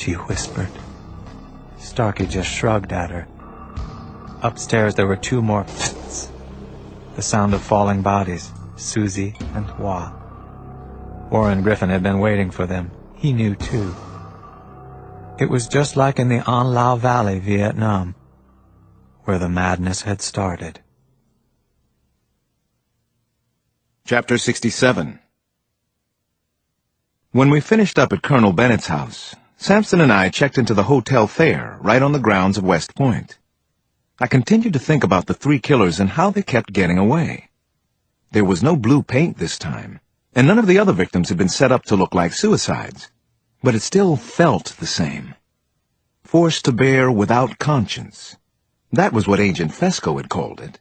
she whispered. Starkey just shrugged at her. Upstairs there were two more pfts. The sound of falling bodies, Susie and Hua. Warren Griffin had been waiting for them. He knew too. It was just like in the An Lao Valley, Vietnam, where the madness had started. Chapter 67. When we finished up at Colonel Bennett's house, Sampson and I checked into the Hotel Thayer, right on the grounds of West Point. I continued to think about the three killers and how they kept getting away. There was no blue paint this time, and none of the other victims had been set up to look like suicides. But it still felt the same. Forced to bear without conscience. That was what Agent Fesco had called it.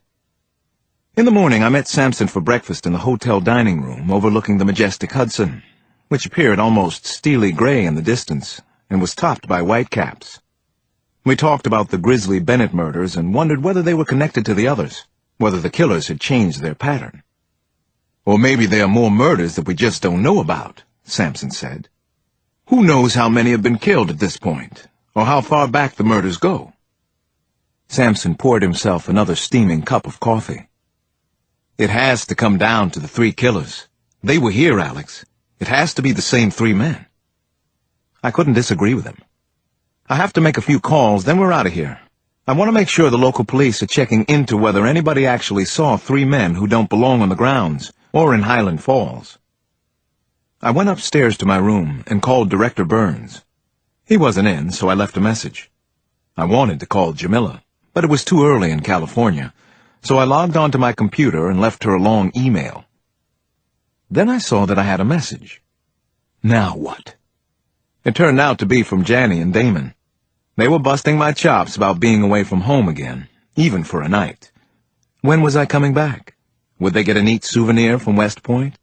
In the morning, I met Sampson for breakfast in the hotel dining room overlooking the majestic Hudson, which appeared almost steely gray in the distance and was topped by white caps. We talked about the grisly Bennett murders and wondered whether they were connected to the others, whether the killers had changed their pattern. Or maybe there are more murders that we just don't know about, Sampson said. Who knows how many have been killed at this point, or how far back the murders go? Sampson poured himself another steaming cup of coffee. It has to come down to the three killers. They were here, Alex. It has to be the same three men. I couldn't disagree with him. I have to make a few calls, then we're out of here. I want to make sure the local police are checking into whether anybody actually saw three men who don't belong on the grounds or in Highland Falls. I went upstairs to my room and called Director Burns. He wasn't in, so I left a message. I wanted to call Jamila, but it was too early in California, so I logged onto my computer and left her a long email. Then I saw that I had a message. Now what? It turned out to be from Janny and Damon. They were busting my chops about being away from home again, even for a night. When was I coming back? Would they get a neat souvenir from West Point?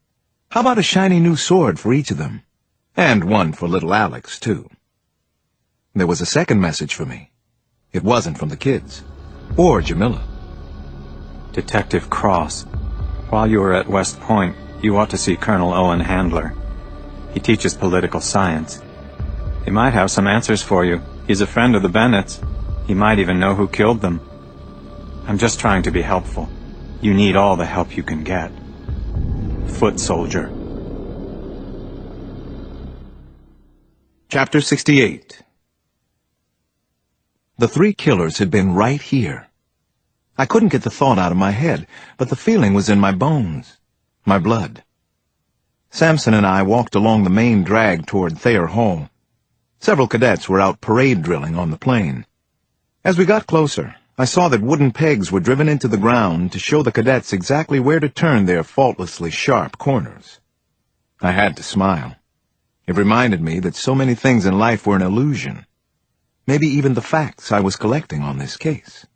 How about a shiny new sword for each of them? And one for little Alex, too. There was a second message for me. It wasn't from the kids. Or Jamila. Detective Cross, while you were at West Point, you ought to see Colonel Owen Handler. He teaches political science. He might have some answers for you. He's a friend of the Bennetts. He might even know who killed them. I'm just trying to be helpful. You need all the help you can get. Foot soldier. Chapter 68. The three killers had been right here. I couldn't get the thought out of my head, but the feeling was in my bones, my blood. Sampson and I walked along the main drag toward Thayer Hall. Several cadets were out parade drilling on the plain. As we got closer, I saw that wooden pegs were driven into the ground to show the cadets exactly where to turn their faultlessly sharp corners. I had to smile. It reminded me that so many things in life were an illusion. Maybe even the facts I was collecting on this case.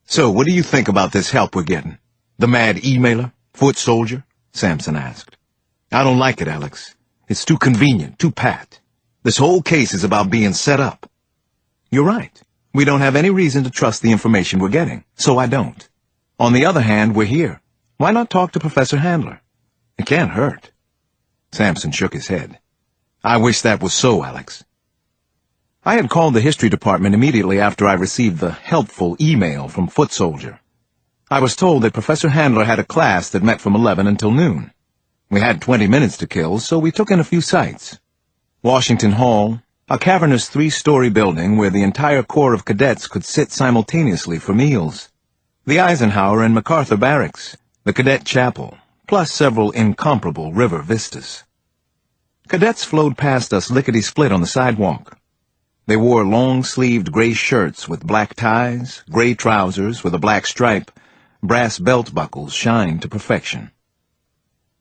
So, what do you think about this help we're getting? The mad emailer? Foot soldier? Sampson asked. I don't like it, Alex. It's too convenient, too pat. This whole case is about being set up. You're right. We don't have any reason to trust the information we're getting, so I don't. On the other hand, we're here. Why not talk to Professor Handler? It can't hurt. Sampson shook his head. I wish that was so, Alex. I had called the history department immediately after I received the helpful email from Foot Soldier. I was told that Professor Handler had a class that met from 11 until noon. We had 20 minutes to kill, so we took in a few sites. Washington Hall, a cavernous 3-story building where the entire corps of cadets could sit simultaneously for meals. The Eisenhower and MacArthur barracks, the cadet chapel, plus several incomparable river vistas. Cadets flowed past us lickety-split on the sidewalk. They wore long-sleeved gray shirts with black ties, gray trousers with a black stripe. Brass belt buckles shined to perfection.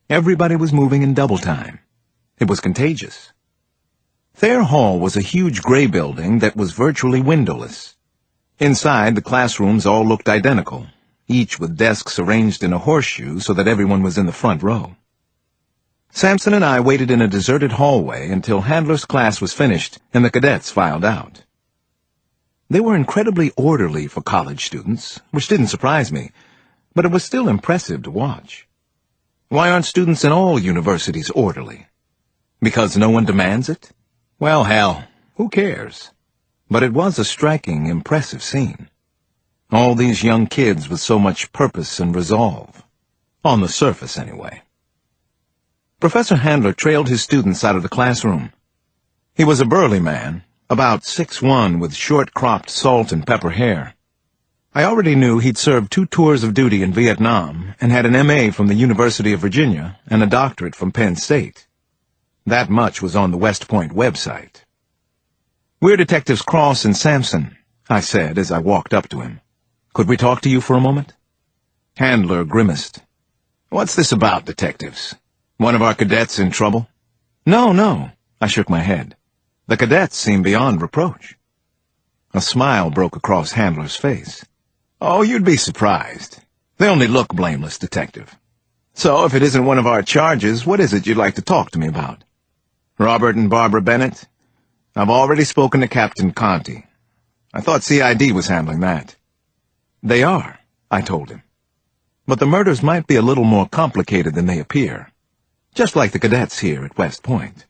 Everybody was moving in double time. It was contagious. Thayer Hall was a huge gray building that was virtually windowless. Inside, the classrooms all looked identical, each with desks arranged in a horseshoe so that everyone was in the front row. Sampson and I waited in a deserted hallway until Handler's class was finished and the cadets filed out. They were incredibly orderly for college students, which didn't surprise me, but it was still impressive to watch. Why aren't students in all universities orderly? Because no one demands it? Well, hell, who cares? But it was a striking, impressive scene. All these young kids with so much purpose and resolve. On the surface, anyway. Professor Handler trailed his students out of the classroom. He was a burly man, about 6'1", with short-cropped salt and pepper hair. I already knew he'd served 2 tours of duty in Vietnam and had an M.A. from the University of Virginia and a doctorate from Penn State. That much was on the West Point website. "We're Detectives Cross and Sampson," I said as I walked up to him. "Could we talk to you for a moment?" Handler grimaced. "What's this about, detectives? One of our cadets in trouble?" No, I shook my head. The cadets seemed beyond reproach. A smile broke across Handler's face. "Oh, you'd be surprised. They only look blameless, detective. So, if it isn't one of our charges, what is it you'd like to talk to me about?" "Robert and Barbara Bennett? I've already spoken to Captain Conti. I thought CID was handling that." "They are," I told him. "But the murders might be a little more complicated than they appear. Just like the cadets here at West Point."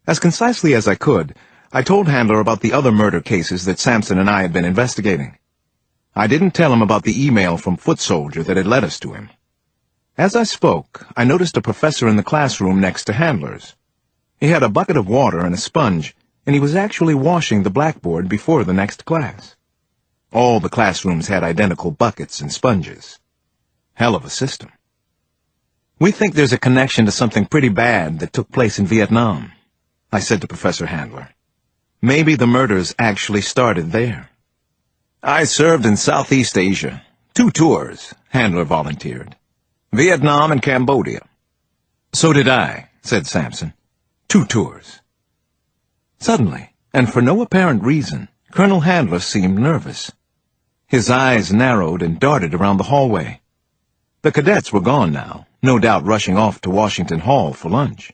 As concisely as I could, I told Handler about the other murder cases that Sampson and I had been investigating. I didn't tell him about the email from Foot Soldier that had led us to him. As I spoke, I noticed a professor in the classroom next to Handler's. He had a bucket of water and a sponge, and he was actually washing the blackboard before the next class. All the classrooms had identical buckets and sponges. Hell of a system. "We think there's a connection to something pretty bad that took place in Vietnam," I said to Professor Handler. "Maybe the murders actually started there." "I served in Southeast Asia. 2 tours," Handler volunteered. "Vietnam and Cambodia." "So did I," said Sampson. 2 tours. Suddenly, and for no apparent reason, Colonel Handler seemed nervous. His eyes narrowed and darted around the hallway. The cadets were gone now, no doubt rushing off to Washington Hall for lunch.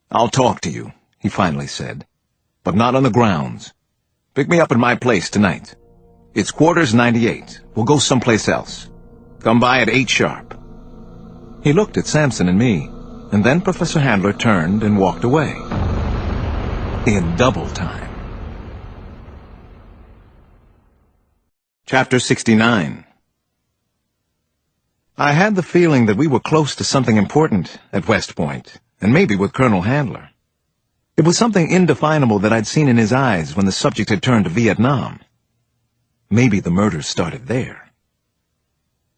"I'll talk to you," he finally said, "but not on the grounds. Pick me up at my place tonight. It's quarters 98. We'll go someplace else. Come by at 8 sharp." He looked at Sampson and me, and then Professor Handler turned and walked away. In double time. Chapter 69. I had the feeling that we were close to something important at West Point, and maybe with Colonel Handler. It was something indefinable that I'd seen in his eyes when the subject had turned to Vietnam. Maybe the murders started there.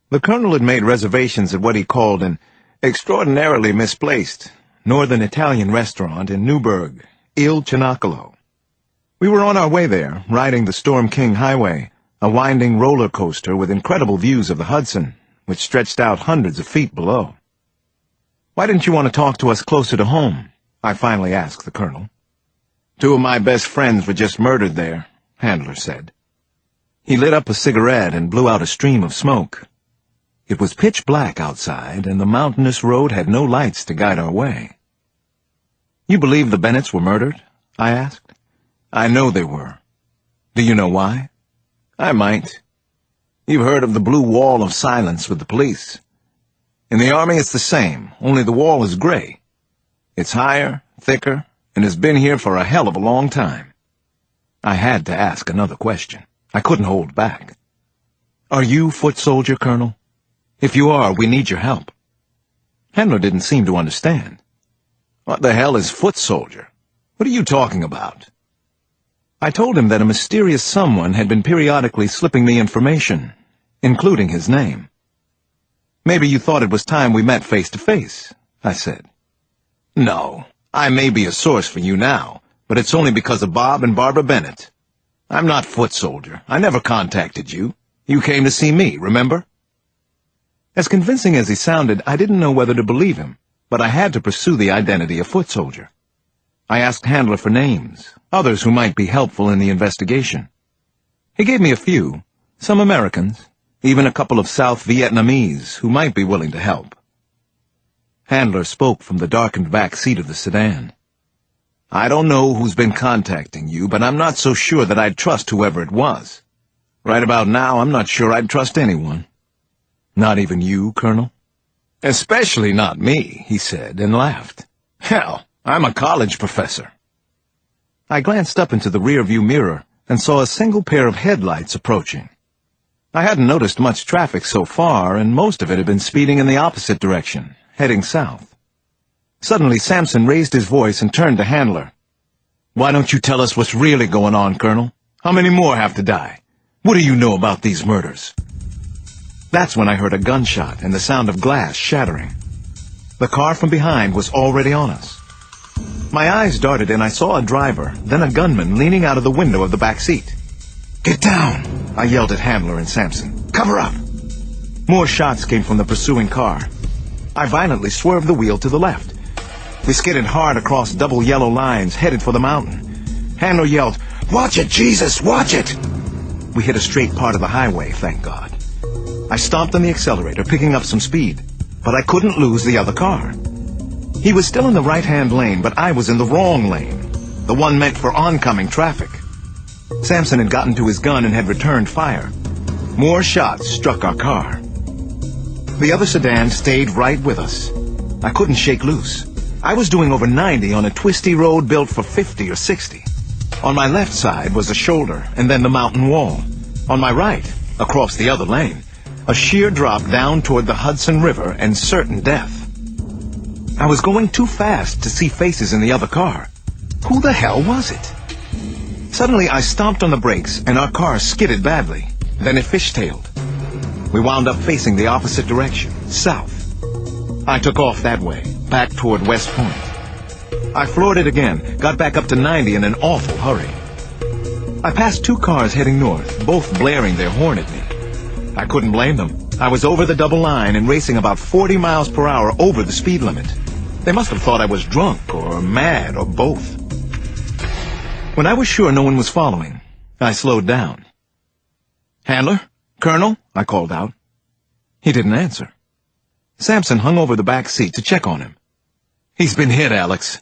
The Colonel had made reservations at what he called an extraordinarily misplaced northern Italian restaurant in Newburgh, Il Cenacolo. We were on our way there, riding the Storm King Highway, a winding roller coaster with incredible views of the Hudson, which stretched out hundreds of feet below. "Why didn't you want to talk to us closer to home?" I finally asked the Colonel. "2 of my best friends were just murdered there," Handler said. He lit up a cigarette and blew out a stream of smoke. It was pitch black outside, and the mountainous road had no lights to guide our way. "You believe the Bennetts were murdered?" I asked. "I know they were." "Do you know why?" "I might. You've heard of the blue wall of silence with the police. In the Army it's the same, only the wall is gray. It's higher, thicker, and has been here for a hell of a long time." I had to ask another question. I couldn't hold back. "Are you Foot Soldier, Colonel? If you are, we need your help." Handler didn't seem to understand. "What the hell is Foot Soldier? What are you talking about?" I told him that a mysterious someone had been periodically slipping me information, including his name. "Maybe you thought it was time we met face to face," I said. "No, I may be a source for you now, but it's only because of Bob and Barbara Bennett. I'm not Foot Soldier. I never contacted you. You came to see me, remember?" As convincing as he sounded, I didn't know whether to believe him, but I had to pursue the identity of Foot Soldier. I asked Handler for names, others who might be helpful in the investigation. He gave me a few, some Americans, even a couple of South Vietnamese who might be willing to help. Handler spoke from the darkened back seat of the sedan. "I don't know who's been contacting you, but I'm not so sure that I'd trust whoever it was. Right about now, I'm not sure I'd trust anyone." "Not even you, Colonel?" "Especially not me," he said, and laughed. "Hell, I'm a college professor. I glanced up into the rearview mirror and saw a single pair of headlights approaching. I hadn't noticed much traffic so far, and most of it had been speeding in the opposite direction, heading south. Suddenly, Sampson raised his voice and turned to Handler. "Why don't you tell us what's really going on, Colonel? How many more have to die? What do you know about these murders?" That's when I heard a gunshot and the sound of glass shattering. The car from behind was already on us. My eyes darted and I saw a driver, then a gunman leaning out of the window of the back seat. "Get down!" I yelled at Handler and Sampson. "Cover up!" More shots came from the pursuing car. I violently swerved the wheel to the left. We skidded hard across double yellow lines, headed for the mountain. Handler yelled, "Watch it, Jesus! Watch it!" We hit a straight part of the highway, thank God. I stomped on the accelerator, picking up some speed, but I couldn't lose the other car. He was still in the right-hand lane, but I was in the wrong lane, the one meant for oncoming traffic. Sampson had gotten to his gun and had returned fire. More shots struck our car. The other sedan stayed right with us. I couldn't shake loose. I was doing over 90 on a twisty road built for 50 or 60. On my left side was a shoulder and then the mountain wall. On my right, across the other lane, a sheer drop down toward the Hudson River and certain death. I was going too fast to see faces in the other car. Who the hell was it? Suddenly, I stomped on the brakes, and our car skidded badly. Then it fishtailed. We wound up facing the opposite direction, south. I took off that way, back toward West Point. I floored it again, got back up to 90 in an awful hurry. I passed two cars heading north, both blaring their horn at me. I couldn't blame them. I was over the double line and racing about 40 miles per hour over the speed limit. They must have thought I was drunk or mad or both. When I was sure no one was following, I slowed down. "Handler? Colonel?" I called out. He didn't answer. Sampson hung over the back seat to check on him. "He's been hit, Alex."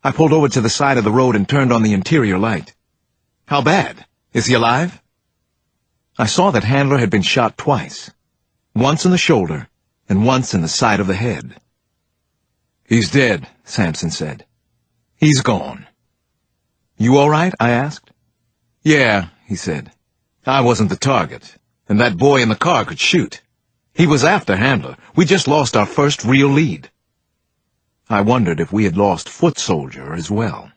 I pulled over to the side of the road and turned on the interior light. "How bad? Is he alive?" I saw that Handler had been shot twice, once in the shoulder and once in the side of the head. "He's dead," Sampson said. "He's gone." "You all right?" I asked. "Yeah," he said. "I wasn't the target, and that boy in the car could shoot. He was after Handler. We just lost our first real lead." I wondered if we had lost Foot Soldier as well.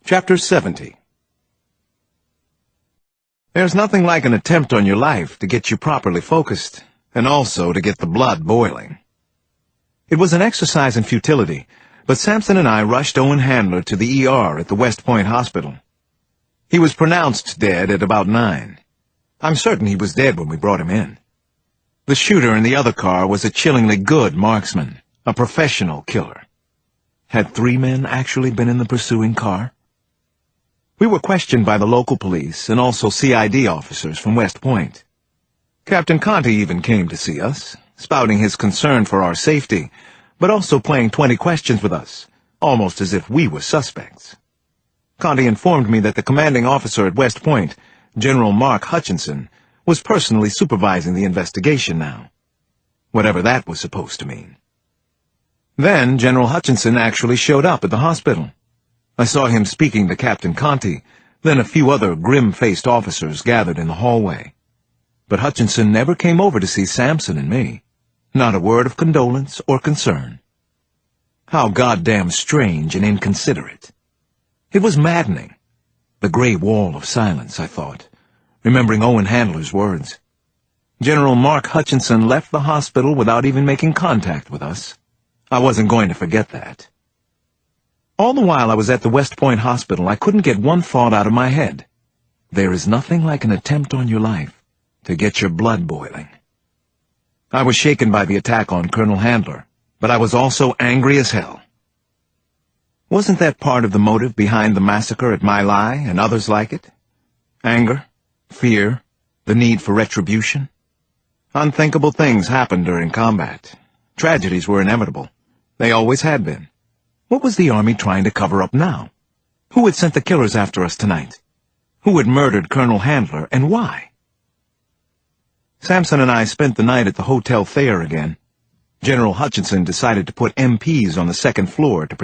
Chapter 70. There's nothing like an attempt on your life to get you properly focused, and also to get the blood boiling. It was an exercise in futility, but Sampson and I rushed Owen Handler to the ER at the West Point Hospital. He was pronounced dead at about 9. I'm certain he was dead when we brought him in. The shooter in the other car was a chillingly good marksman, a professional killer. Had 3 men actually been in the pursuing car? We were questioned by the local police and also CID officers from West Point. Captain Conti even came to see us, spouting his concern for our safety, but also playing 20 questions with us, almost as if we were suspects. Conti informed me that the commanding officer at West Point, General Mark Hutchinson, was personally supervising the investigation now, whatever that was supposed to mean. Then General Hutchinson actually showed up at the hospital. I saw him speaking to Captain Conti, then a few other grim-faced officers gathered in the hallway. But Hutchinson never came over to see Sampson and me. Not a word of condolence or concern. How goddamn strange and inconsiderate. It was maddening. The gray wall of silence, I thought, remembering Owen Handler's words. General Mark Hutchinson left the hospital without even making contact with us. I wasn't going to forget that. All the while I was at the West Point Hospital, I couldn't get one thought out of my head. There is nothing like an attempt on your life to get your blood boiling. I was shaken by the attack on Colonel Handler, but I was also angry as hell. Wasn't that part of the motive behind the massacre at My Lai and others like it? Anger, fear, the need for retribution? Unthinkable things happened during combat. Tragedies were inevitable. They always had been. What was the Army trying to cover up now? Who had sent the killers after us tonight? Who had murdered Colonel Handler, and why? Sampson and I spent the night at the Hotel Thayer again. General Hutchinson decided to put MPs on the second floor to